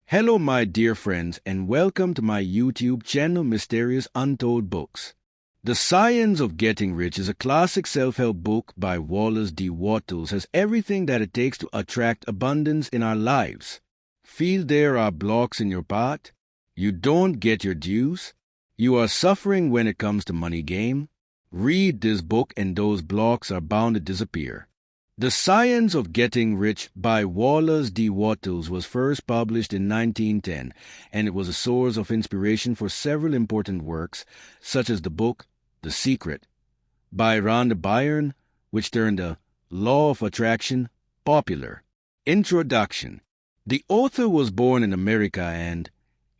Hello, my dear friends, and welcome to my YouTube channel, Mysterious Untold Books. The Science of Getting Rich is a classic self-help book by Wallace Wattles. Has everything that it takes to attract abundance in our lives. Feel there are blocks in your path? You don't get your dues? You are suffering when it comes to money game? Read this book and those blocks are bound to disappear. The Science of Getting Rich by Wallace Wattles was first published in 1910, and it was a source of inspiration for several important works, such as the book The Secret by Rhonda Byrne, which turned the law of attraction popular. Introduction. The author was born in America and,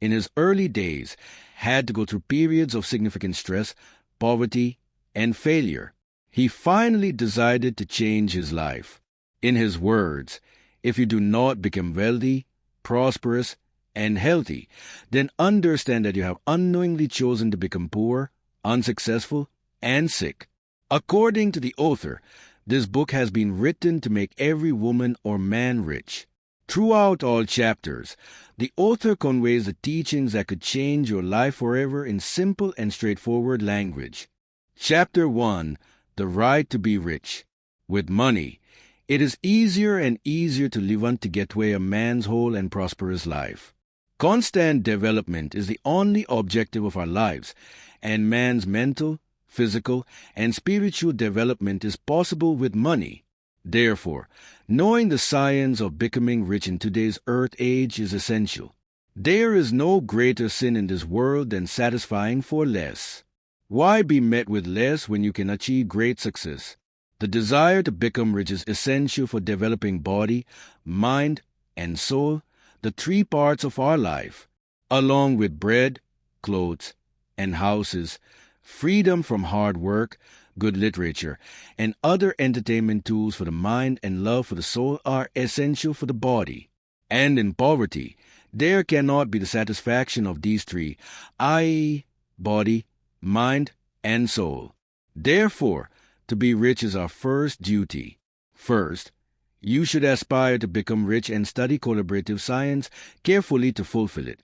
in his early days, had to go through periods of significant stress, poverty, and failure. He finally decided to change his life. In his words, if you do not become wealthy, prosperous, and healthy, then understand that you have unknowingly chosen to become poor, unsuccessful, and sick. According to the author, this book has been written to make every woman or man rich. Throughout all chapters, the author conveys the teachings that could change your life forever in simple and straightforward language. Chapter 1. The right to be rich. With money, it is easier and easier to live on to get away a man's whole and prosperous life. Constant development is the only objective of our lives, and man's mental, physical, and spiritual development is possible with money. Therefore, knowing the science of becoming rich in today's earth age is essential. There is no greater sin in this world than satisfying for less. Why be met with less when you can achieve great success? The desire to become rich is essential for developing body, mind, and soul, the three parts of our life, along with bread, clothes, and houses, freedom from hard work, good literature, and other entertainment tools for the mind and love for the soul are essential for the body. And in poverty, there cannot be the satisfaction of these three, i.e., body, mind, and soul. Therefore, to be rich is our first duty. First, you should aspire to become rich and study collaborative science carefully to fulfill it.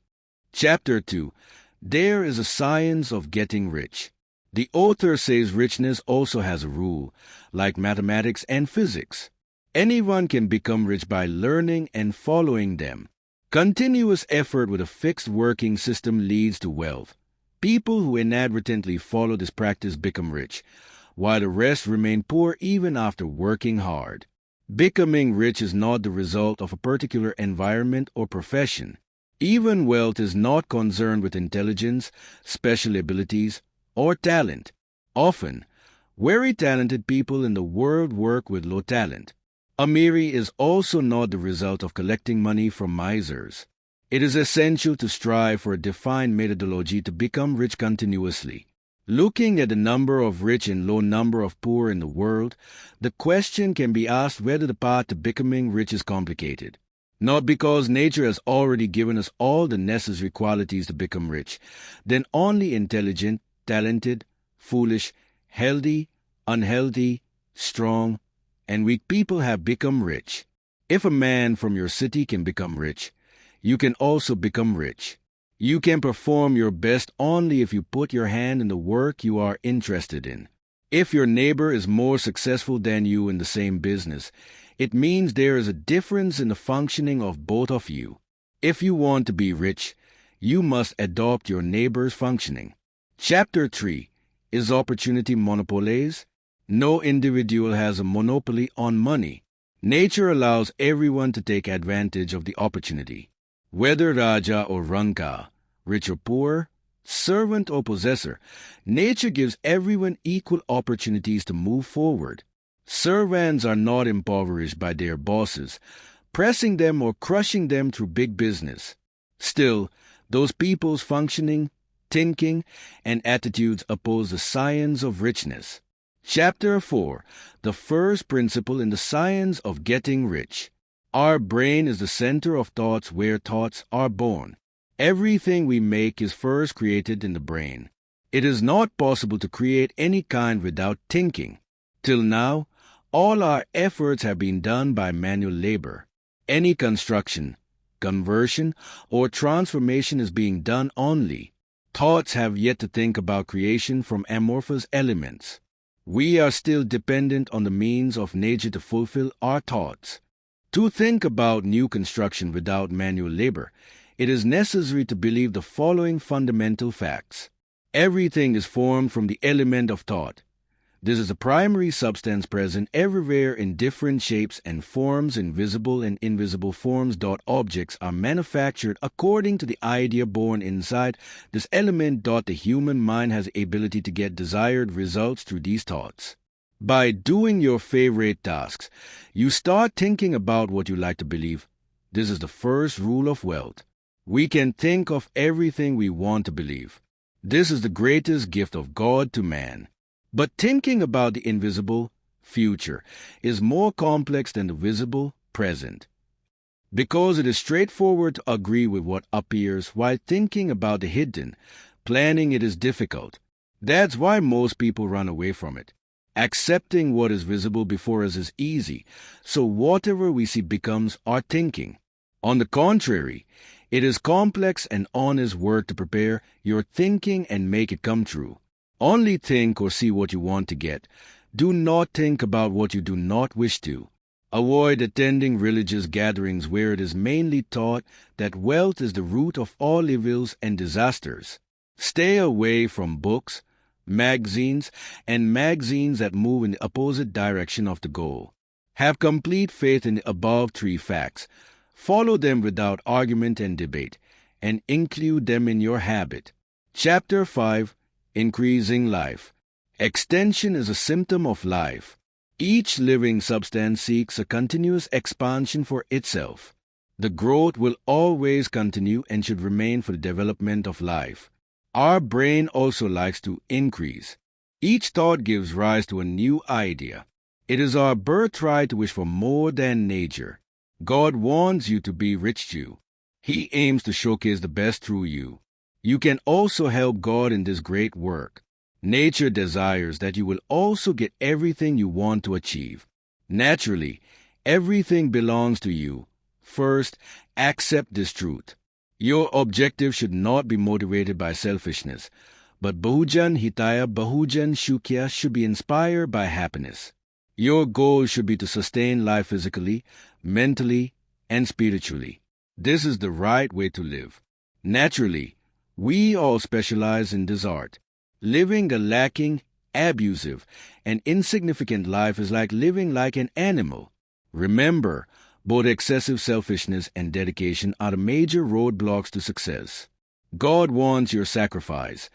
Chapter 2. There is a science of getting rich. The author says richness also has a rule, like mathematics and physics. Anyone can become rich by learning and following them. Continuous effort with a fixed working system leads to wealth. People who inadvertently follow this practice become rich, while the rest remain poor even after working hard. Becoming rich is not the result of a particular environment or profession. Even wealth is not concerned with intelligence, special abilities, or talent. Often, very talented people in the world work with low talent. Amiri is also not the result of collecting money from misers. It is essential to strive for a defined methodology to become rich continuously. Looking at the number of rich and low number of poor in the world, the question can be asked whether the path to becoming rich is complicated. Not because nature has already given us all the necessary qualities to become rich, then only intelligent, talented, foolish, healthy, unhealthy, strong, and weak people have become rich. If a man from your city can become rich, you can also become rich. You can perform your best only if you put your hand in the work you are interested in. If your neighbor is more successful than you in the same business, it means there is a difference in the functioning of both of you. If you want to be rich, you must adopt your neighbor's functioning. Chapter 3. Is opportunity monopolies? No individual has a monopoly on money. Nature allows everyone to take advantage of the opportunity. Whether Raja or Ranka, rich or poor, servant or possessor, nature gives everyone equal opportunities to move forward. Servants are not impoverished by their bosses, pressing them or crushing them through big business. Still, those people's functioning, thinking, and attitudes oppose the science of richness. Chapter 4. The first principle in the science of getting rich. Our brain is the center of thoughts where thoughts are born. Everything we make is first created in the brain. It is not possible to create any kind without thinking. Till now, all our efforts have been done by manual labor. Any construction, conversion, or transformation is being done only. Thoughts have yet to think about creation from amorphous elements. We are still dependent on the means of nature to fulfill our thoughts. To think about new construction without manual labor, it is necessary to believe the following fundamental facts. Everything is formed from the element of thought. This is a primary substance present everywhere in different shapes and forms, in visible and invisible forms. Objects are manufactured according to the idea born inside this element. The human mind has the ability to get desired results through these thoughts. By doing your favorite tasks, you start thinking about what you like to believe. This is the first rule of wealth. We can think of everything we want to believe. This is the greatest gift of God to man. But thinking about the invisible future is more complex than the visible present. Because it is straightforward to agree with what appears while thinking about the hidden, planning it is difficult. That's why most people run away from it. Accepting what is visible before us is easy, so whatever we see becomes our thinking. On the contrary, it is complex and honest work to prepare your thinking and make it come true. Only think or see what you want to get. Do not think about what you do not wish to. Avoid attending religious gatherings where it is mainly taught that wealth is the root of all evils and disasters. Stay away from books, magazines that move in the opposite direction of the goal. Have complete faith in the above three facts. Follow them without argument and debate, and include them in your habit. Chapter 5. Increasing life. Extension is a symptom of life. Each living substance seeks a continuous expansion for itself. The growth will always continue and should remain for the development of life. Our brain also likes to increase. Each thought gives rise to a new idea. It is our birthright to wish for more than nature. God wants you to be rich too. He aims to showcase the best through you. You can also help God in this great work. Nature desires that you will also get everything you want to achieve. Naturally, everything belongs to you. First, accept this truth. Your objective should not be motivated by selfishness, but Bahujan Hitaya Bahujan Shukya should be inspired by happiness. Your goal should be to sustain life physically, mentally, and spiritually. This is the right way to live. Naturally, we all specialize in this art. Living a lacking, abusive, and insignificant life is like living like an animal. Remember, both excessive selfishness and dedication are the major roadblocks to success. God wants your sacrifice.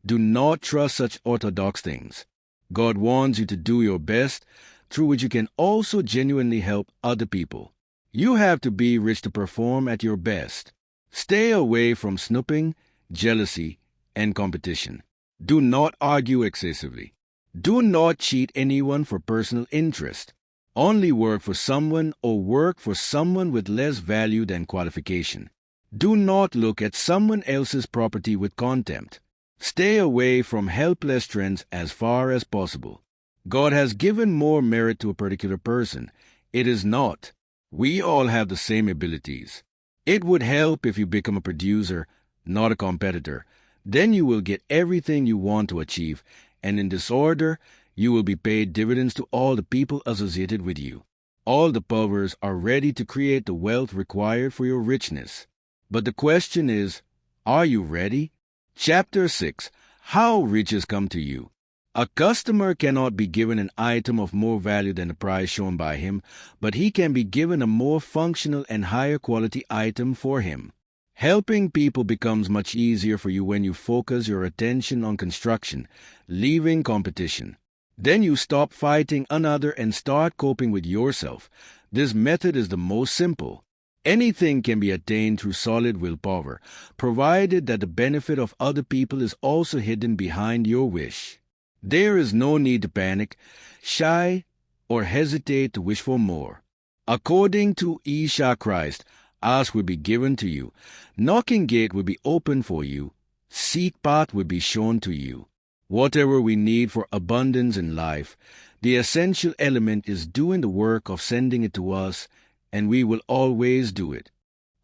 Do not trust such orthodox things. God wants you to do your best, through which you can also genuinely help other people. You have to be rich to perform at your best. Stay away from snooping, jealousy, and competition. Do not argue excessively. Do not cheat anyone for personal interest. Only work for someone or work for someone with less value than qualification. Do not look at someone else's property with contempt. Stay away from helpless trends as far as possible. God has given more merit to a particular person. It is not. We all have the same abilities. It would help if you become a producer, not a competitor. Then you will get everything you want to achieve, and in this order, you will be paid dividends to all the people associated with you. All the powers are ready to create the wealth required for your richness. But the question is, are you ready? Chapter 6. How riches come to you. A customer cannot be given an item of more value than the price shown by him, but he can be given a more functional and higher quality item for him. Helping people becomes much easier for you when you focus your attention on construction, leaving competition. Then you stop fighting another and start coping with yourself. This method is the most simple. Anything can be attained through solid willpower, provided that the benefit of other people is also hidden behind your wish. There is no need to panic, shy, or hesitate to wish for more. According to Isha Christ, ask will be given to you, knocking gate will be open for you, seek path will be shown to you. Whatever we need for abundance in life, the essential element is doing the work of sending it to us, and we will always do it.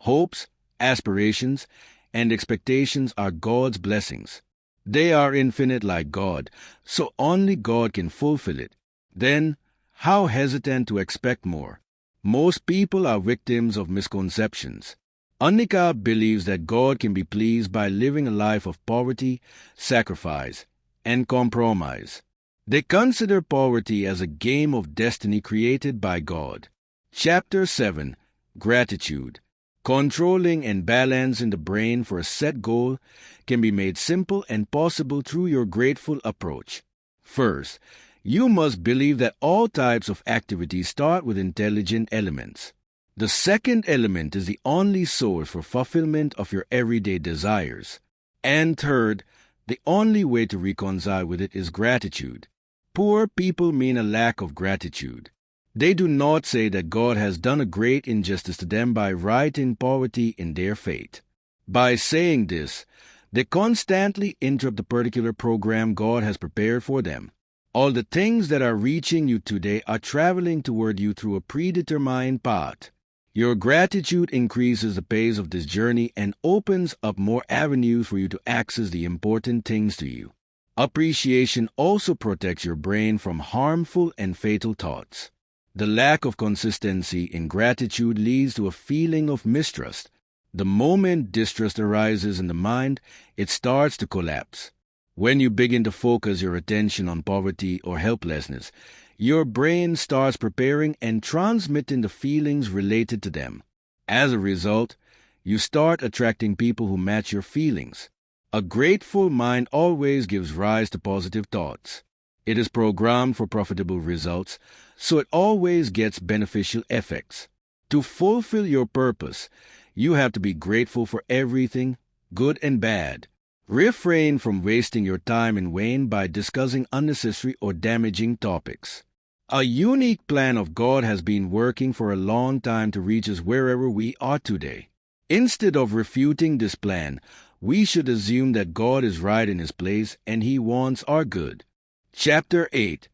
Hopes, aspirations, and expectations are God's blessings. They are infinite like God, so only God can fulfill it. Then, how hesitant to expect more? Most people are victims of misconceptions. Annika believes that God can be pleased by living a life of poverty, sacrifice, and compromise. They consider poverty as a game of destiny created by God. Chapter 7. Gratitude. Controlling and balancing the brain for a set goal can be made simple and possible through your grateful approach. First, you must believe that all types of activities start with intelligent elements. The second element is the only source for fulfillment of your everyday desires. And third, the only way to reconcile with it is gratitude. Poor people mean a lack of gratitude. They do not say that God has done a great injustice to them by writing poverty in their fate. By saying this, they constantly interrupt the particular program God has prepared for them. All the things that are reaching you today are traveling toward you through a predetermined path. Your gratitude increases the pace of this journey and opens up more avenues for you to access the important things to you. Appreciation also protects your brain from harmful and fatal thoughts. The lack of consistency in gratitude leads to a feeling of mistrust. The moment distrust arises in the mind, it starts to collapse. When you begin to focus your attention on poverty or helplessness, your brain starts preparing and transmitting the feelings related to them. As a result, you start attracting people who match your feelings. A grateful mind always gives rise to positive thoughts. It is programmed for profitable results, so it always gets beneficial effects. To fulfill your purpose, you have to be grateful for everything, good and bad. Refrain from wasting your time in vain by discussing unnecessary or damaging topics. A unique plan of God has been working for a long time to reach us wherever we are today. Instead of refuting this plan, we should assume that God is right in His place and He wants our good. Chapter 8.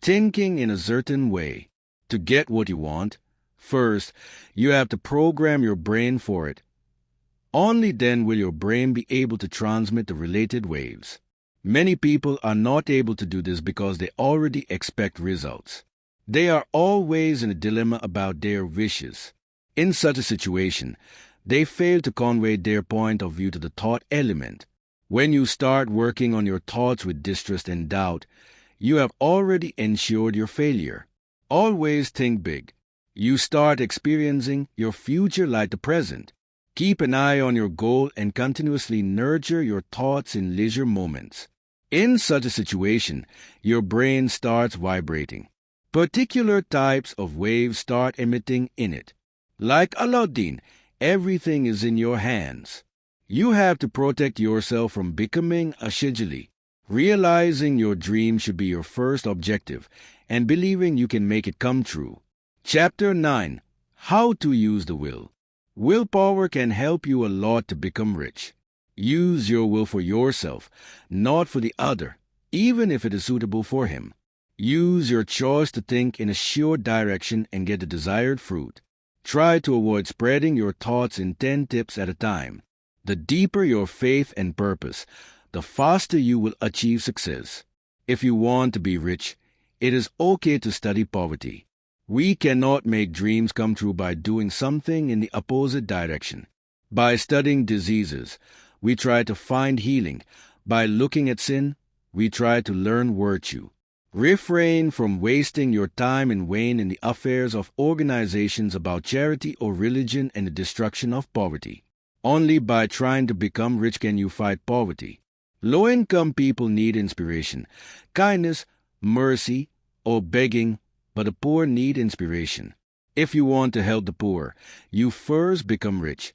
Thinking in a certain way. To get what you want, first, you have to program your brain for it. Only then will your brain be able to transmit the related waves. Many people are not able to do this because they already expect results. They are always in a dilemma about their wishes. In such a situation, they fail to convey their point of view to the thought element. When you start working on your thoughts with distrust and doubt, you have already ensured your failure. Always think big. You start experiencing your future like the present. Keep an eye on your goal and continuously nurture your thoughts in leisure moments. In such a situation, your brain starts vibrating. Particular types of waves start emitting in it. Like Aladdin, everything is in your hands. You have to protect yourself from becoming a shijili. Realizing your dream should be your first objective and believing you can make it come true. Chapter 9. How to use the will. Willpower can help you a lot to become rich. Use your will for yourself, not for the other, even if it is suitable for him. Use your choice to think in a sure direction and get the desired fruit. Try to avoid spreading your thoughts in 10 tips at a time. The deeper your faith and purpose, the faster you will achieve success. If you want to be rich, it is okay to study poverty. We cannot make dreams come true by doing something in the opposite direction. By studying diseases, we try to find healing. By looking at sin, we try to learn virtue. Refrain from wasting your time in vain in the affairs of organizations about charity or religion and the destruction of poverty. Only by trying to become rich can you fight poverty. Low-income people need inspiration, kindness, mercy, or begging, but the poor need inspiration. If you want to help the poor, you first become rich,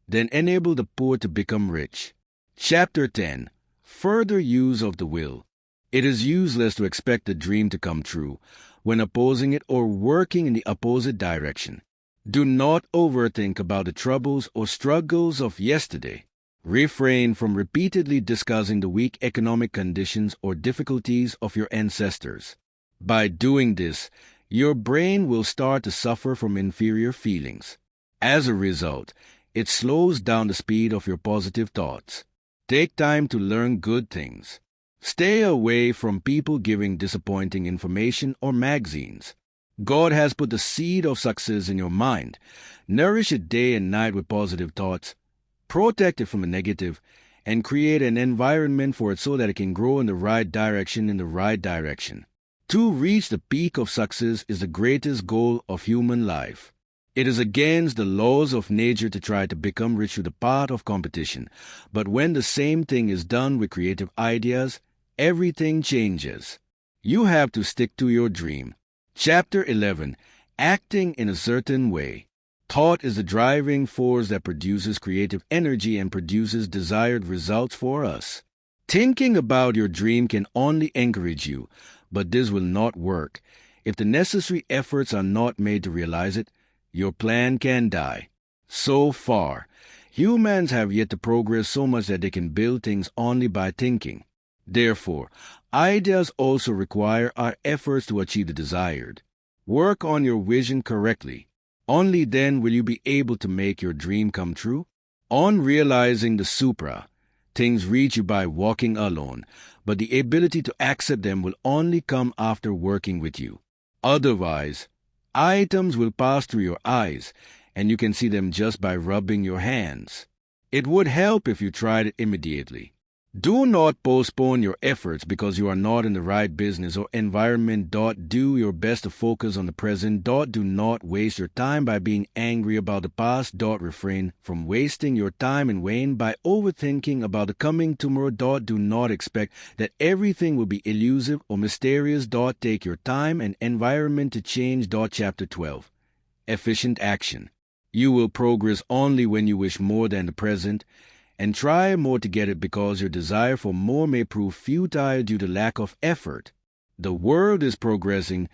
then enable the poor to become rich. Chapter 10. Further use of the will. It is useless to expect the dream to come true when opposing it or working in the opposite direction. Do not overthink about the troubles or struggles of yesterday. Refrain from repeatedly discussing the weak economic conditions or difficulties of your ancestors. By doing this, your brain will start to suffer from inferior feelings. As a result, It slows down the speed of your positive thoughts. Take time to learn good things. Stay away from people giving disappointing information or magazines. God has put the seed of success in your mind. Nourish it day and night with positive thoughts. Protect it from the negative, and create an environment for it so that it can grow in the right direction. To reach the peak of success is the greatest goal of human life. It is against the laws of nature to try to become rich through the path of competition. But when the same thing is done with creative ideas, everything changes. You have to stick to your dream. Chapter 11. Acting in a certain way. Thought is the driving force that produces creative energy and produces desired results for us. Thinking about your dream can only encourage you, but this will not work. If the necessary efforts are not made to realize it, your plan can die. So far, humans have yet to progress so much that they can build things only by thinking. Therefore, ideas also require our efforts to achieve the desired. Work on your vision correctly. Only then will you be able to make your dream come true. On realizing the supra, things reach you by walking alone, but the ability to accept them will only come after working with you. Otherwise, items will pass through your eyes, and you can see them just by rubbing your hands. It would help if you tried it immediately. Do not postpone your efforts because you are not in the right business or environment. Do your best to focus on the present. Do not waste your time by being angry about the past. Refrain from wasting your time in vain by overthinking about the coming tomorrow. Do not expect that everything will be elusive or mysterious. Take your time and environment to change. Chapter 12. Efficient action. You will progress only when you wish more than the present, and try more to get it because your desire for more may prove futile due to lack of effort. The world is progressing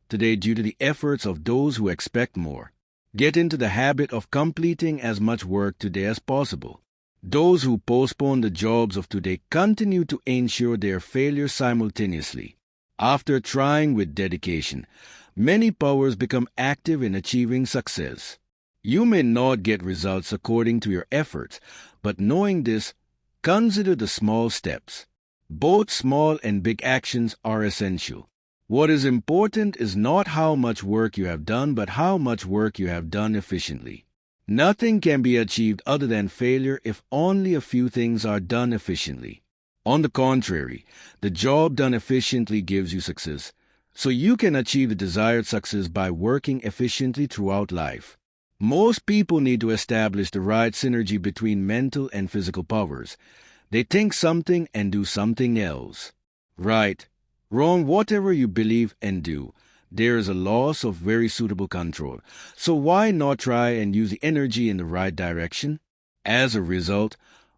today due to the efforts of those who expect more. Get into the habit of completing as much work today as possible. Those who postpone the jobs of today continue to ensure their failure simultaneously. After trying with dedication, many powers become active in achieving success. You may not get results according to your efforts, but knowing this, consider the small steps. Both small and big actions are essential. What is important is not how much work you have done, but how much work you have done efficiently. Nothing can be achieved other than failure if only a few things are done efficiently. On the contrary, the job done efficiently gives you success, so you can achieve the desired success by working efficiently throughout life. Most people need to establish the right synergy between mental and physical powers. They think something and do something else. Right, wrong, whatever you believe and do, there is a loss of very suitable control. So why not try and use the energy in the right direction? As a result,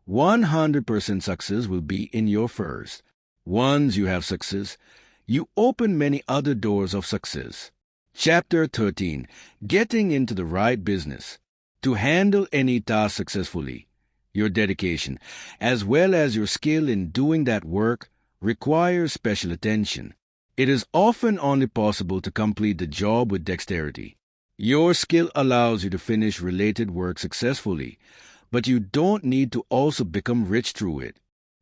100% success will be in your first. Once you have success, you open many other doors of success. Chapter 13. Getting into the right business. To handle any task successfully, your dedication, as well as your skill in doing that work, requires special attention. It is often only possible to complete the job with dexterity. Your skill allows you to finish related work successfully, but you don't need to also become rich through it.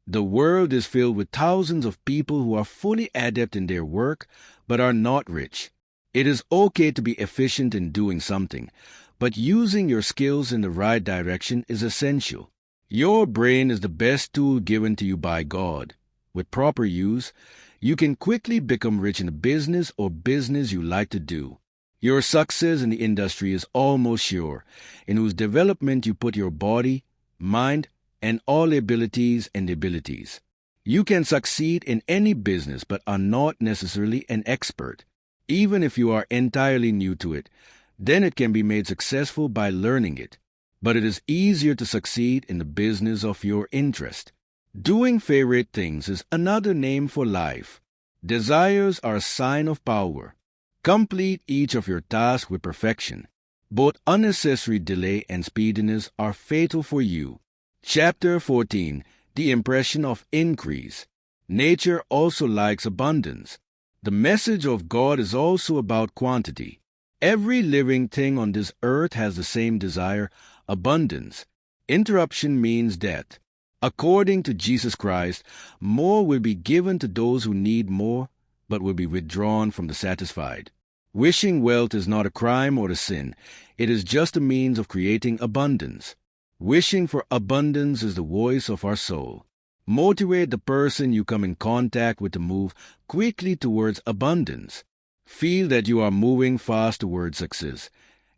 The world is filled with thousands of people who are fully adept in their work, but are not rich. It is okay to be efficient in doing something, but using your skills in the right direction is essential. Your brain is the best tool given to you by God. With proper use, you can quickly become rich in a business or business you like to do. Your success in the industry is almost sure, in whose development you put your body, mind, and all abilities. You can succeed in any business but are not necessarily an expert. Even if you are entirely new to it, then it can be made successful by learning it. But it is easier to succeed in the business of your interest. Doing favorite things is another name for life. Desires are a sign of power. Complete each of your tasks with perfection. Both unnecessary delay and speediness are fatal for you. Chapter 14. The impression of increase. Nature also likes abundance. The message of God is also about quantity. Every living thing on this earth has the same desire, abundance. Interruption means death. According to Jesus Christ, more will be given to those who need more, but will be withdrawn from the satisfied. Wishing wealth is not a crime or a sin. It is just a means of creating abundance. Wishing for abundance is the voice of our soul. Motivate the person you come in contact with to move quickly towards abundance. Feel that you are moving fast towards success.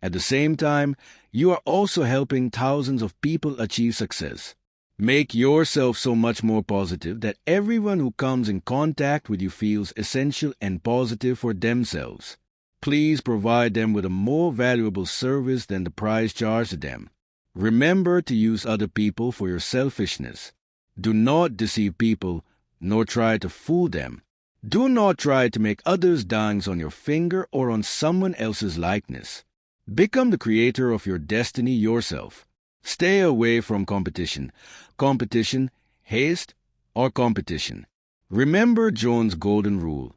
At the same time, you are also helping thousands of people achieve success. Make yourself so much more positive that everyone who comes in contact with you feels essential and positive for themselves. Please provide them with a more valuable service than the price charged to them. Remember to use other people for your selfishness. Do not deceive people, nor try to fool them. Do not try to make others dance on your finger or on someone else's likeness. Become the creator of your destiny yourself. Stay away from competition. Competition, haste, or competition. Remember Jones' golden rule.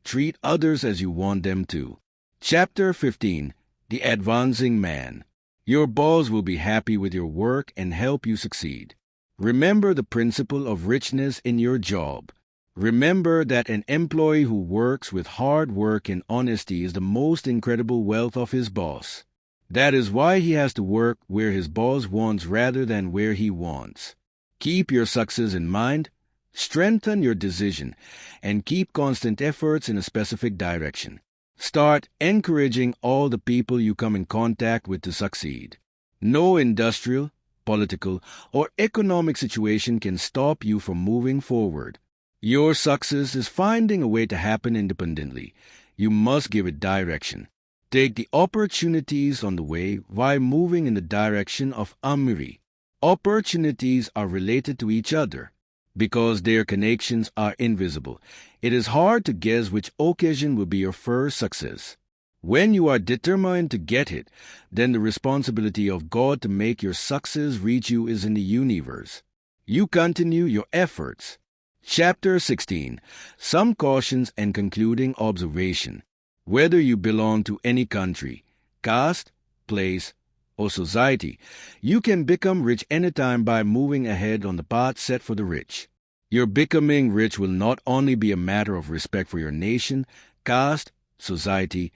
Treat others as you want them to. Chapter 15. The Advancing Man. Your boss will be happy with your work and help you succeed. Remember the principle of richness in your job. Remember that an employee who works with hard work and honesty is the most incredible wealth of his boss. That is why he has to work where his boss wants rather than where he wants. Keep your success in mind, strengthen your decision, and keep constant efforts in a specific direction. Start encouraging all the people you come in contact with to succeed. No industrial, political, or economic situation can stop you from moving forward. Your success is finding a way to happen independently. You must give it direction. Take the opportunities on the way while moving in the direction of Amiri. Opportunities are related to each other. Because their connections are invisible, it is hard to guess which occasion will be your first success. When you are determined to get it, then the responsibility of God to make your success reach you is in the universe. You continue your efforts. Chapter 16. Some cautions and concluding observation. Whether you belong to any country, caste, place, or society, you can become rich anytime by moving ahead on the path set for the rich. Your becoming rich will not only be a matter of respect for your nation, caste, society,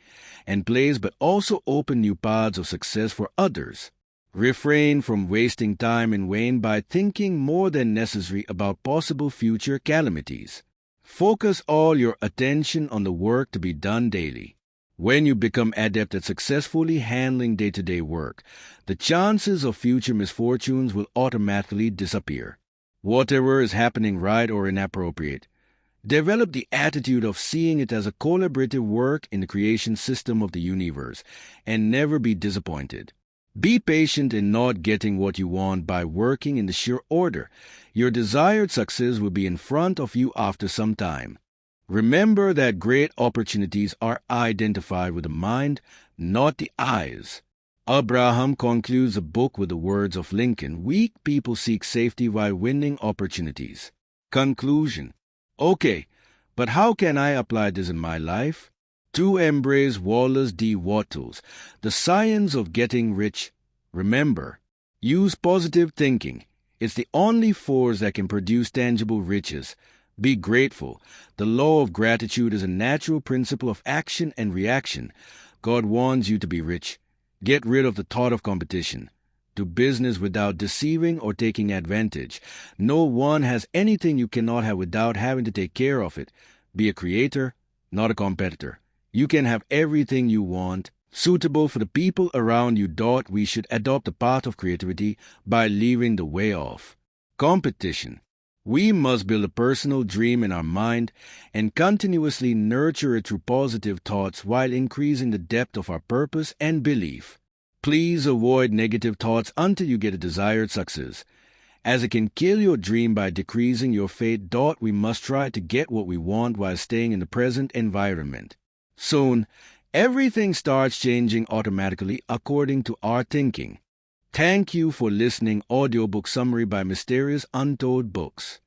and place, but also open new paths of success for others. Refrain from wasting time in vain by thinking more than necessary about possible future calamities. Focus all your attention on the work to be done daily. When you become adept at successfully handling day-to-day work, the chances of future misfortunes will automatically disappear. Whatever is happening right or inappropriate, develop the attitude of seeing it as a collaborative work in the creation system of the universe, and never be disappointed. Be patient in not getting what you want by working in the sheer order. Your desired success will be in front of you after some time. Remember that great opportunities are identified with the mind, not the eyes. Abraham concludes the book with the words of Lincoln, "Weak people seek safety while winning opportunities." Conclusion. Okay, but how can I apply this in my life? To embrace Wallace D. Wattles, The Science of Getting Rich, remember, use positive thinking. It's the only force that can produce tangible riches. Be grateful. The law of gratitude is a natural principle of action and reaction. God wants you to be rich. Get rid of the thought of competition. Do business without deceiving or taking advantage. No one has anything you cannot have without having to take care of it. Be a creator, not a competitor. You can have everything you want. Suitable for the people around you. We should adopt the path of creativity by leaving the way of competition. We must build a personal dream in our mind and continuously nurture it through positive thoughts while increasing the depth of our purpose and belief. Please avoid negative thoughts until you get a desired success, as it can kill your dream by decreasing your faith. We must try to get what we want while staying in the present environment. Soon, everything starts changing automatically according to our thinking. Thank you for listening. Audiobook summary by Mysterious Untold Books.